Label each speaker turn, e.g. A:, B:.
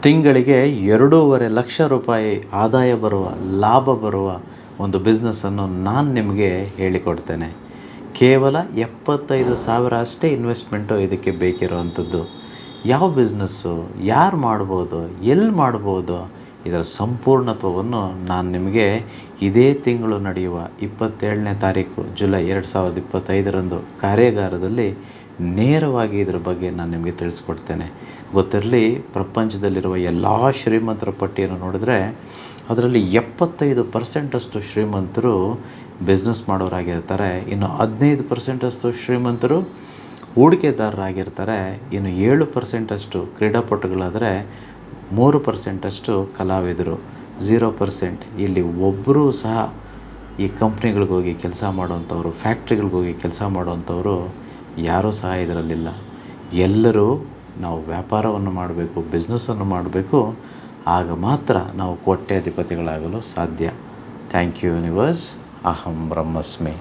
A: ತಿಂಗಳಿಗೆ 2,50,000 ರೂಪಾಯಿ ಆದಾಯ ಬರುವ, ಲಾಭ ಬರುವ ಒಂದು ಬಿಸ್ನೆಸ್ಸನ್ನು ನಾನು ನಿಮಗೆ ಹೇಳಿಕೊಡ್ತೇನೆ. ಕೇವಲ 75,000 ಅಷ್ಟೇ ಇನ್ವೆಸ್ಟ್ಮೆಂಟು ಇದಕ್ಕೆ ಬೇಕಿರುವಂಥದ್ದು. ಯಾವ ಬಿಸ್ನೆಸ್ಸು, ಯಾರು ಮಾಡ್ಬೋದು, ಎಲ್ಲಿ ಮಾಡ್ಬೋದು, ಇದರ ಸಂಪೂರ್ಣತ್ವವನ್ನು ನಾನು ನಿಮಗೆ ಇದೇ ತಿಂಗಳು ನಡೆಯುವ 27ನೇ ತಾರೀಕು ಜುಲೈ 2025ರಂದು ಕಾರ್ಯಾಗಾರದಲ್ಲಿ ನೇರವಾಗಿ ಇದರ ಬಗ್ಗೆ ನಾನು ನಿಮಗೆ ತಿಳಿಸ್ಕೊಡ್ತೇನೆ. ಗೊತ್ತಿರಲಿ, ಪ್ರಪಂಚದಲ್ಲಿರುವ ಎಲ್ಲ ಶ್ರೀಮಂತರ ಪಟ್ಟಿಯನ್ನು ನೋಡಿದ್ರೆ ಅದರಲ್ಲಿ 75% ಶ್ರೀಮಂತರು ಬಿಸ್ನೆಸ್ ಮಾಡೋರಾಗಿರ್ತಾರೆ. ಇನ್ನು 15% ಶ್ರೀಮಂತರು ಹೂಡಿಕೆದಾರರಾಗಿರ್ತಾರೆ. ಇನ್ನು 7% ಕ್ರೀಡಾಪಟುಗಳಾದರೆ 3% ಕಲಾವಿದರು, 0% ಇಲ್ಲಿ ಒಬ್ಬರೂ ಸಹ ಈ ಕಂಪ್ನಿಗಳಿಗೋಗಿ ಕೆಲಸ ಮಾಡೋವಂಥವ್ರು, ಫ್ಯಾಕ್ಟ್ರಿಗಳಿಗೋಗಿ ಕೆಲಸ ಮಾಡೋವಂಥವ್ರು ಯಾರೂ ಸಹ ಇದರಲ್ಲಿಲ್ಲ. ಎಲ್ಲರೂ ನಾವು ವ್ಯಾಪಾರವನ್ನು ಮಾಡಬೇಕು, ಬಿಸ್ನೆಸ್ಸನ್ನು ಮಾಡಬೇಕು. ಆಗ ಮಾತ್ರ ನಾವು ಕೋಟ್ಯಾಧಿಪತಿಗಳಾಗಲು ಸಾಧ್ಯ. Thank you universe. ಅಹಂ ಬ್ರಹ್ಮಸ್ಮಿ.